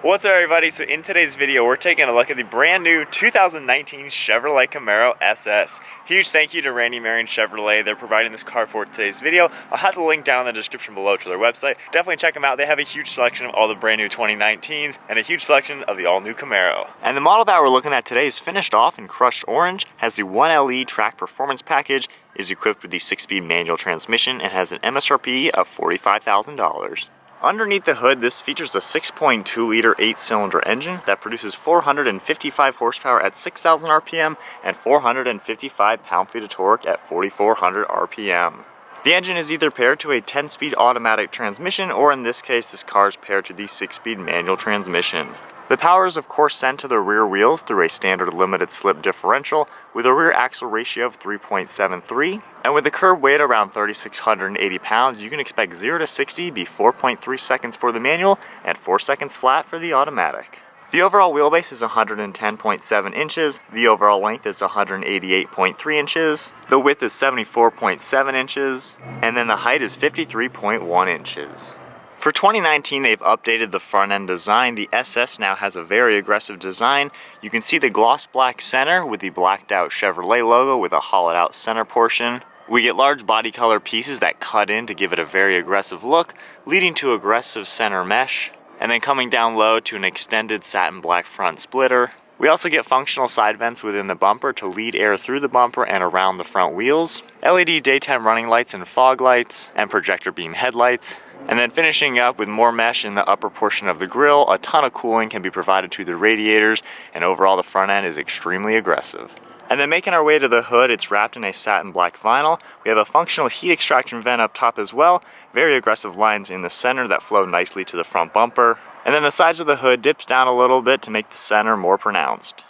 What's up everybody, so in today's video we're taking a look at the brand new 2019 Chevrolet Camaro SS. Huge thank you to Randy Marion Chevrolet, they're providing this car for today's video. I'll have the link down in the description below to their website. Definitely check them out, they have a huge selection of all the brand new 2019s and a huge selection of the all new Camaro. And the model that we're looking at today is finished off in crushed orange, has the 1LE track performance package, is equipped with the 6-speed manual transmission, and has an MSRP of $45,000. Underneath the hood, this features a 6.2-liter 8-cylinder engine that produces 455 horsepower at 6,000 RPM and 455 pound-feet of torque at 4,400 RPM. The engine is either paired to a 10-speed automatic transmission, or in this case, this car is paired to the 6-speed manual transmission. The power is of course sent to the rear wheels through a standard limited slip differential with a rear axle ratio of 3.73, and with the curb weight around 3,680 pounds, you can expect 0 to 60 be 4.3 seconds for the manual and 4 seconds flat for the automatic. The overall wheelbase is 110.7 inches, the overall length is 188.3 inches, the width is 74.7 inches, and then the height is 53.1 inches. For 2019, they've updated the front end design. The SS now has a very aggressive design. You can see the gloss black center with the blacked out Chevrolet logo with a hollowed out center portion. We get large body color pieces that cut in to give it a very aggressive look, leading to aggressive center mesh, and then coming down low to an extended satin black front splitter. We also get functional side vents within the bumper to lead air through the bumper and around the front wheels, LED daytime running lights and fog lights, and projector beam headlights. And then finishing up with more mesh in the upper portion of the grille, a ton of cooling can be provided to the radiators, and overall the front end is extremely aggressive. And then making our way to the hood, it's wrapped in a satin black vinyl. We have a functional heat extraction vent up top as well, very aggressive lines in the center that flow nicely to the front bumper. And then the sides of the hood dips down a little bit to make the center more pronounced.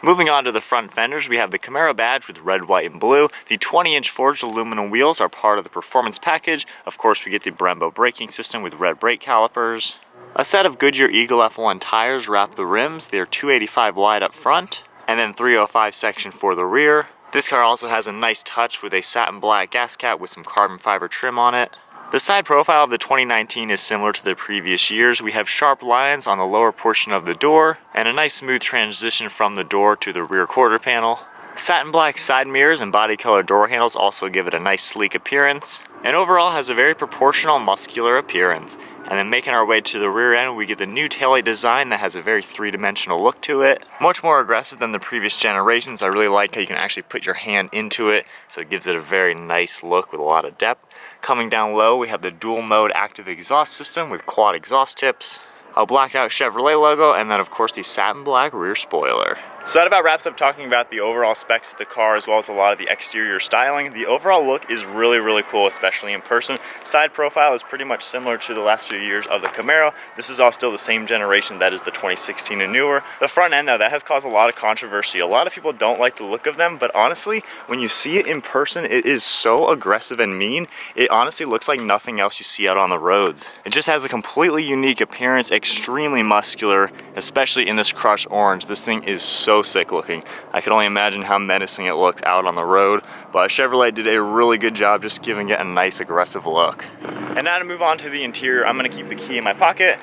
Moving on to the front fenders, we have the Camaro badge with red, white, and blue. The 20-inch forged aluminum wheels are part of the performance package. Of course, we get the Brembo braking system with red brake calipers. A set of Goodyear Eagle F1 tires wrap the rims. They're 285 wide up front, and then 305 section for the rear. This car also has a nice touch with a satin black gas cap with some carbon fiber trim on it. The side profile of the 2019 is similar to the previous years. We have sharp lines on the lower portion of the door and a nice smooth transition from the door to the rear quarter panel. Satin black side mirrors and body color door handles also give it a nice sleek appearance, and overall has a very proportional muscular appearance. And then making our way to the rear end, we get the new taillight design that has a very three-dimensional look to it. Much more aggressive than the previous generations. I really like how you can actually put your hand into it, so it gives it a very nice look with a lot of depth. Coming down low, we have the dual mode active exhaust system with quad exhaust tips, a blacked out Chevrolet logo, and then of course the satin black rear spoiler. So that about wraps up talking about the overall specs of the car as well as a lot of the exterior styling. The overall look is really cool, especially in person. Side profile is pretty much similar to the last few years of the Camaro. This is all still the same generation, that is the 2016 and newer. The front end though, that has caused a lot of controversy. A lot of people don't like the look of them, but honestly, when you see it in person, it is so aggressive and mean. It honestly looks like nothing else you see out on the roads. It just has a completely unique appearance, extremely muscular, especially in this crushed orange. This thing is so sick looking. I can only imagine how menacing it looks out on the road, but Chevrolet did a really good job just giving it a nice aggressive look. And now to move on to the interior, I'm going to keep the key in my pocket,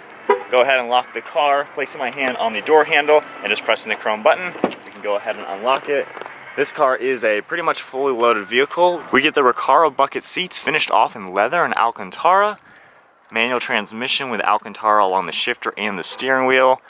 go ahead and lock the car, placing my hand on the door handle and just pressing the chrome button. We can go ahead and unlock it. This car is a pretty much fully loaded vehicle. We get the Recaro bucket seats finished off in leather and alcantara, manual transmission with alcantara along the shifter and the steering wheel.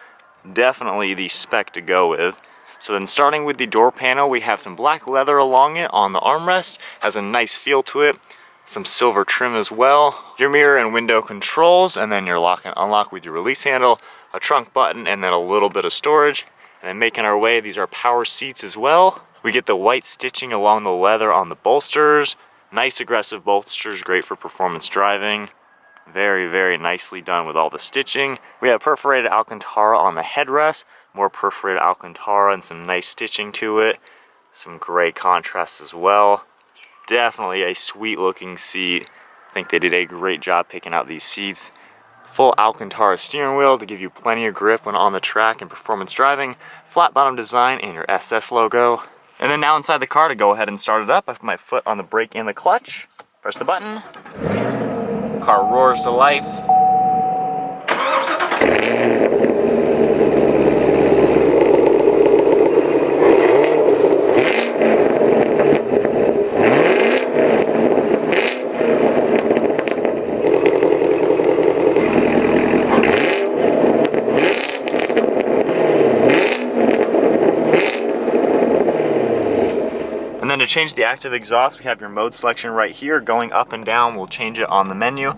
Definitely the spec to go with. So then starting with the door panel, we have some black leather along it on the armrest, has a nice feel to it, some silver trim as well, your mirror and window controls, and then your lock and unlock with your release handle, a trunk button, and then a little bit of storage. And then making our way, these are power seats as well. We get the white stitching along the leather on the bolsters, nice aggressive bolsters, great for performance driving. Very nicely done with all the stitching. We have perforated alcantara on the headrest, more perforated alcantara and some nice stitching to it. Some gray contrast as well. Definitely a sweet looking seat. I think they did a great job picking out these seats. Full alcantara steering wheel to give you plenty of grip when on the track and performance driving. Flat bottom design and your SS logo. And then now inside the car, to go ahead and start it up, I put my foot on the brake and the clutch. Press the button. Car roars to life. to change the active exhaust, we have your mode selection right here. Going up and down, we'll change it on the menu.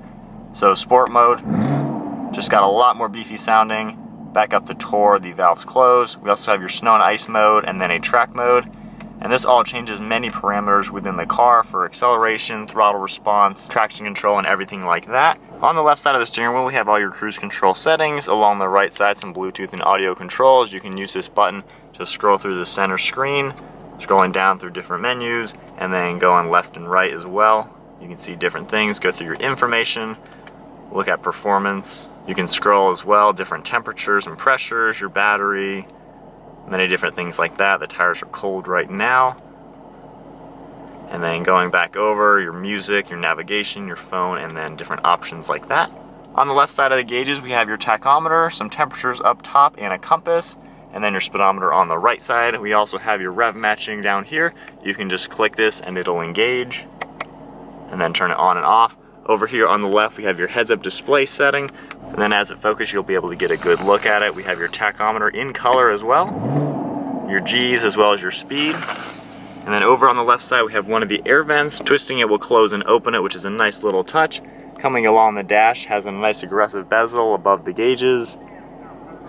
So sport mode, just got a lot more beefy sounding. Back up to tour, the valves close. We also have your snow and ice mode and then a track mode. And this all changes many parameters within the car for acceleration, throttle response, traction control, and everything like that. On the left side of the steering wheel, we have all your cruise control settings. Along the right side, some Bluetooth and audio controls. You can use this button to scroll through the center screen, scrolling down through different menus, and then going left and right as well. You can see different things, go through your information, look at performance. You can scroll as well, different temperatures and pressures, your battery, many different things like that. The tires are cold right now. And then going back over, your music, your navigation, your phone, and then different options like that. On the left side of the gauges, we have your tachometer, some temperatures up top, and a compass. And then your speedometer on the right side. We also have your rev matching down here. You can just click this and it'll engage. And then turn it on and off. Over here on the left, we have your heads-up display setting. And then as it focuses, you'll be able to get a good look at it. We have your tachometer in color as well. Your G's as well as your speed. And then over on the left side, we have one of the air vents. Twisting it will close and open it, which is a nice little touch. Coming along the dash, has a nice aggressive bezel above the gauges.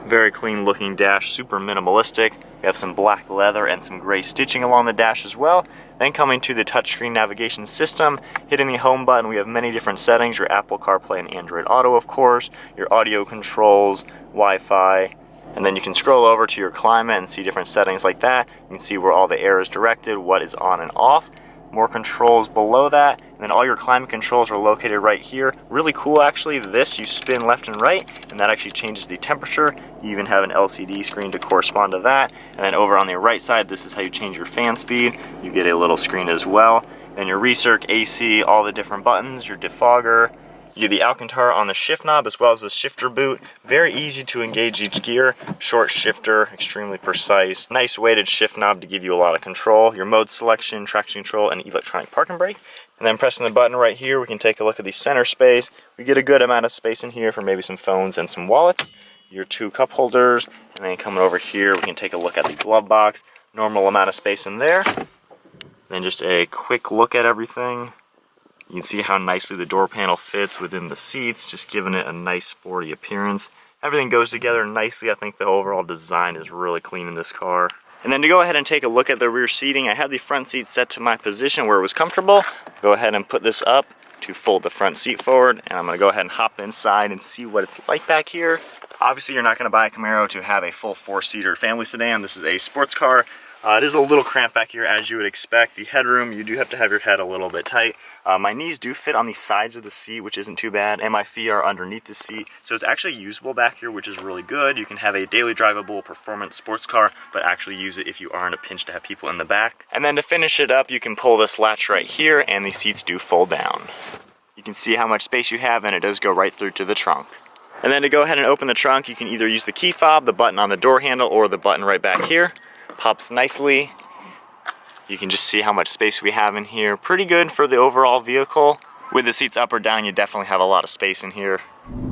Very clean looking dash, super minimalistic. We have some black leather and some gray stitching along the dash as well. Then coming to the touchscreen navigation system, hitting the home button, we have many different settings. Your Apple CarPlay and Android Auto, of course, your audio controls, Wi-Fi, and then you can scroll over to your climate and see different settings like that. You can see where all the air is directed, what is on and off. More controls below that, and then all your climate controls are located right here. Really cool actually, this you spin left and right, and that actually changes the temperature. You even have an LCD screen to correspond to that. And then over on the right side, this is how you change your fan speed. You get a little screen as well. Then your recirc, AC, all the different buttons, your defogger. You get the alcantara on the shift knob as well as the shifter boot. Very easy to engage each gear. Short shifter, extremely precise. Nice weighted shift knob to give you a lot of control. Your mode selection, traction control, and electronic parking brake. And then pressing the button right here, we can take a look at the center space. We get a good amount of space in here for maybe some phones and some wallets. Your 2 cup holders. And then coming over here, we can take a look at the glove box. Normal amount of space in there. Then just a quick look at everything. You can see how nicely the door panel fits within the seats, just giving it a nice sporty appearance. Everything goes together nicely. I think the overall design is really clean in this car. And then to go ahead and take a look at the rear seating, I have the front seat set to my position where it was comfortable. Go ahead and put this up to fold the front seat forward, and I'm going to go ahead and hop inside and see what it's like back here. Obviously, you're not going to buy a Camaro to have a full 4-seater family sedan. This is a sports car. It is a little cramped back here as you would expect. The headroom, you do have to have your head a little bit tight. My knees do fit on the sides of the seat, which isn't too bad, and my feet are underneath the seat. So it's actually usable back here, which is really good. You can have a daily drivable performance sports car, but actually use it if you are in a pinch to have people in the back. And then to finish it up, you can pull this latch right here, and the seats do fold down. You can see how much space you have, and it does go right through to the trunk. And then to go ahead and open the trunk, you can either use the key fob, the button on the door handle, or the button right back here. Pops nicely. You can just see how much space we have in here. Pretty good for the overall vehicle. With the seats up or down, you definitely have a lot of space in here.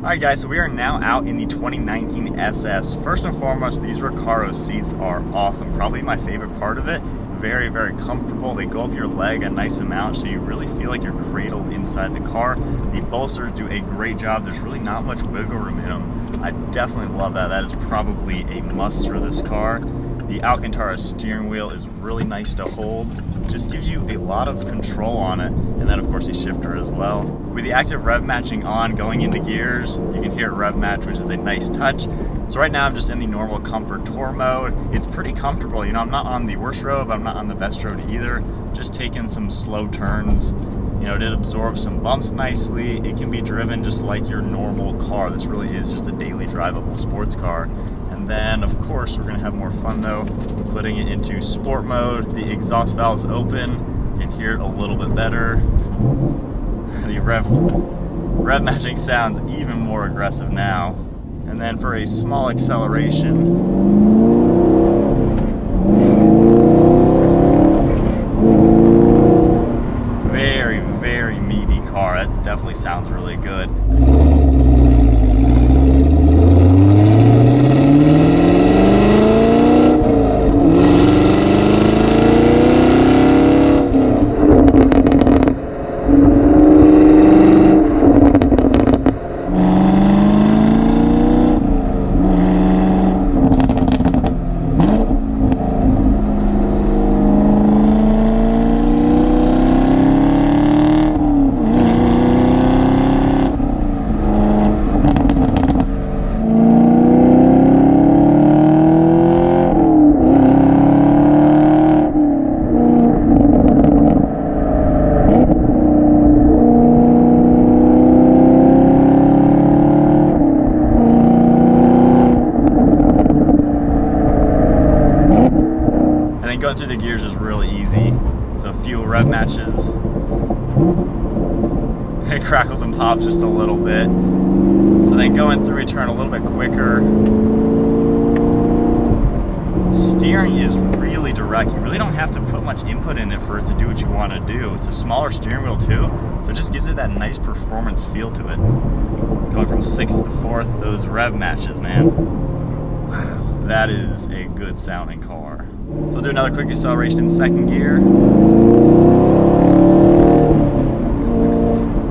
Alright guys, so we are now out in the 2019 SS. First and foremost, these Recaro seats are awesome. Probably my favorite part of it. Very, very comfortable. They go up your leg a nice amount, so you really feel like you're cradled inside the car. The bolsters do a great job. There's really not much wiggle room in them. I definitely love that. That is probably a must for this car. The Alcantara steering wheel is really nice to hold. Just gives you a lot of control on it. And then of course the shifter as well. With the active rev matching on going into gears, you can hear it rev match, which is a nice touch. So right now I'm just in the normal comfort tour mode. It's pretty comfortable. You know, I'm not on the worst road, but I'm not on the best road either. Just taking some slow turns. You know, it absorbs some bumps nicely. It can be driven just like your normal car. This really is just a daily drivable sports car. And then, of course, we're going to have more fun, though, putting it into sport mode. The exhaust valve's open. You can hear it a little bit better. The rev matching sounds even more aggressive now. And then for a small acceleration, very meaty car. That definitely sounds really good. pops just a little bit. So then going through a turn a little bit quicker. Steering is really direct. You really don't have to put much input in it for it to do what you want to do. It's a smaller steering wheel too, so it just gives it that nice performance feel to it. Going from 6th to 4th, those rev matches, man. Wow, that is a good sounding car. So we'll do another quick acceleration in 2nd gear.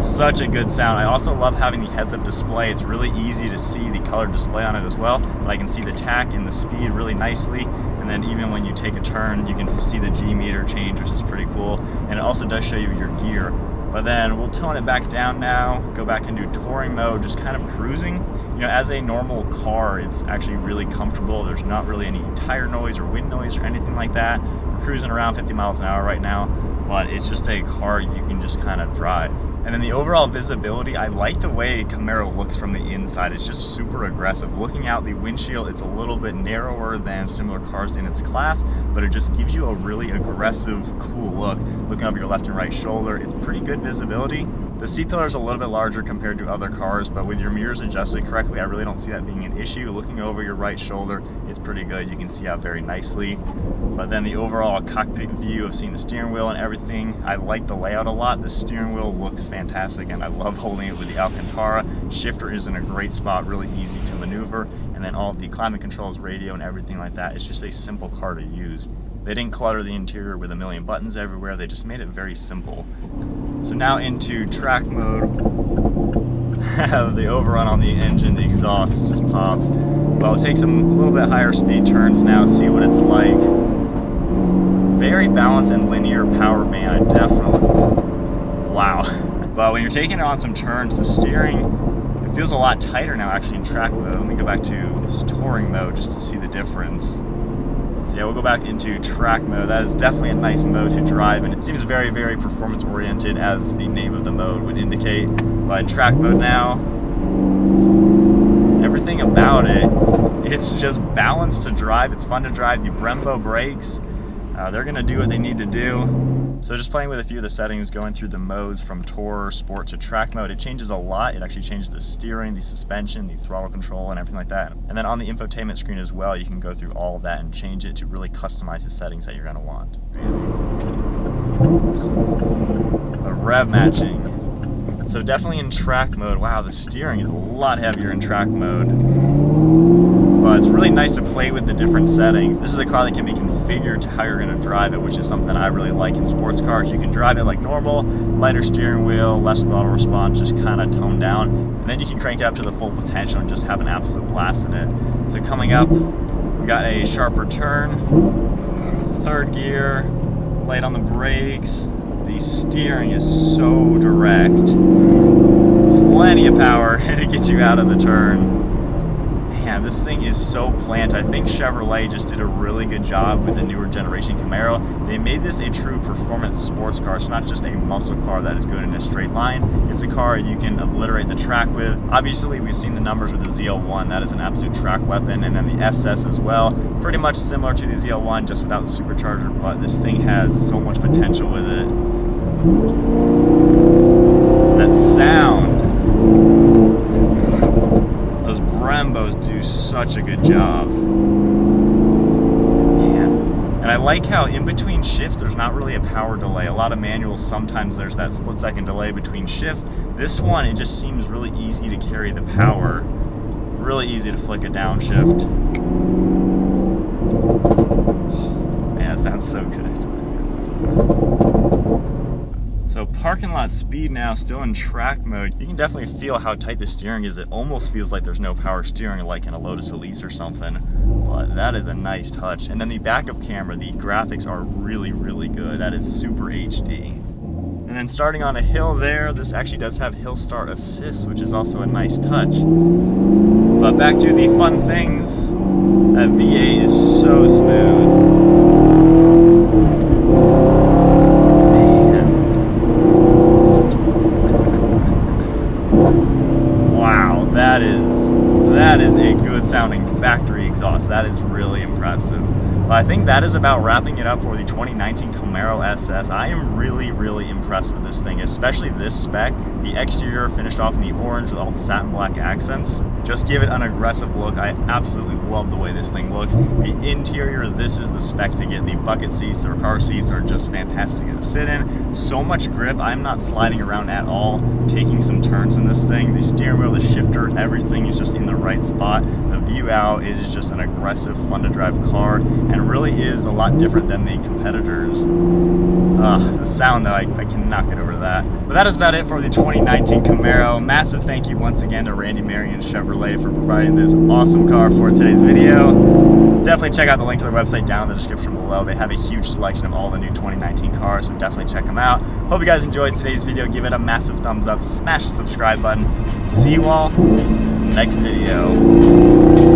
Such a good sound. I also love having the heads-up display. It's really easy to see the colored display on it as well, but I can see the tach and the speed really nicely, and then even when you take a turn, you can see the G meter change, which is pretty cool, and it also does show you your gear. But then we'll tone it back down now, go back into touring mode, just kind of cruising. You know, as a normal car, it's actually really comfortable. There's not really any tire noise or wind noise or anything like that. We're cruising around 50 miles an hour right now, but it's just a car you can just kind of drive. And then the overall visibility, I like the way Camaro looks from the inside. It's just super aggressive. Looking out the windshield, it's a little bit narrower than similar cars in its class, but it just gives you a really aggressive, cool look. Looking over your left and right shoulder, it's pretty good visibility. The C-pillar is a little bit larger compared to other cars, but with your mirrors adjusted correctly, I really don't see that being an issue. Looking over your right shoulder, it's pretty good. You can see out very nicely. But then the overall cockpit view of seeing the steering wheel and everything, I like the layout a lot. The steering wheel looks fantastic, and I love holding it with the Alcantara. Shifter is in a great spot, really easy to maneuver, and then all of the climate controls, radio, and everything like that. It's just a simple car to use. They didn't clutter the interior with a million buttons everywhere. They just made it very simple. So now into track mode. The overrun on the engine, the exhaust just pops. Well, we'll take some a little bit higher speed turns now, see what it's like. Very balanced and linear power band, definitely. Wow. But when you're taking it on some turns, the steering, it feels a lot tighter now actually in track mode. Let me go back to touring mode just to see the difference. So yeah, we'll go back into track mode. That is definitely a nice mode to drive, and it seems very, very performance oriented as the name of the mode would indicate. But in track mode now, everything about it, it's just balanced to drive. It's fun to drive. The Brembo brakes, they're gonna do what they need to do. So just playing with a few of the settings, going through the modes from Tour, Sport to Track mode, it changes a lot. It actually changes the steering, the suspension, the throttle control, and everything like that. And then on the infotainment screen as well, you can go through all of that and change it to really customize the settings that you're gonna want. The rev matching. So definitely in track mode, wow, the steering is a lot heavier in track mode. But it's really nice to play with the different settings. This is a car that can be configured to how you're going to drive it, which is something I really like in sports cars. You can drive it like normal, lighter steering wheel, less throttle response, just kind of toned down. And then you can crank it up to the full potential and just have an absolute blast in it. So coming up, we got a sharper turn, 3rd gear, light on the brakes. The steering is so direct. Plenty of power to get you out of the turn. Man, this thing is so planted. I think Chevrolet just did a really good job with the newer generation Camaro. They made this a true performance sports car. It's not just a muscle car that is good in a straight line. It's a car you can obliterate the track with. Obviously, we've seen the numbers with the ZL1. That is an absolute track weapon. And then the SS as well. Pretty much similar to the ZL1, just without the supercharger. But this thing has so much potential with it. That sound. Those Brembos do such a good job. Man. And I like how in between shifts there's not really a power delay. A lot of manuals, sometimes there's that split-second delay between shifts. This one, it just seems really easy to carry the power. Really easy to flick a downshift. Man, that sounds so good. So parking lot speed now, still in track mode. You can definitely feel how tight the steering is. It almost feels like there's no power steering like in a Lotus Elise or something. But that is a nice touch. And then the backup camera, the graphics are really, really good. That is super HD. And then starting on a hill there, this actually does have hill start assist, which is also a nice touch. But back to the fun things. That V8 is so smooth. That is a good sounding factory exhaust. That is really impressive. Well, I think that is about wrapping it up for the 2019 Camaro SS. I am really impressed with this thing, especially this spec. The exterior finished off in the orange with all the satin black accents. Just give it an aggressive look. I absolutely love the way this thing looks. The interior, this is the spec to get. The bucket seats, the Recaro seats are just fantastic to sit in. So much grip. I'm not sliding around at all, taking some turns in this thing. The steering wheel, the shifter, everything is just in the right spot. The view out is just an aggressive, fun to drive car, and really is a lot different than the competitors. The sound though, I cannot get over that. But that is about it for the 2019 Camaro. Massive thank you once again to Randy Marion Chevrolet for providing this awesome car for today's video. Definitely check out the link to their website down in the description below. They have a huge selection of all the new 2019 cars, so definitely check them out. Hope you guys enjoyed today's video. Give it a massive thumbs up, smash the subscribe button. See you all next video.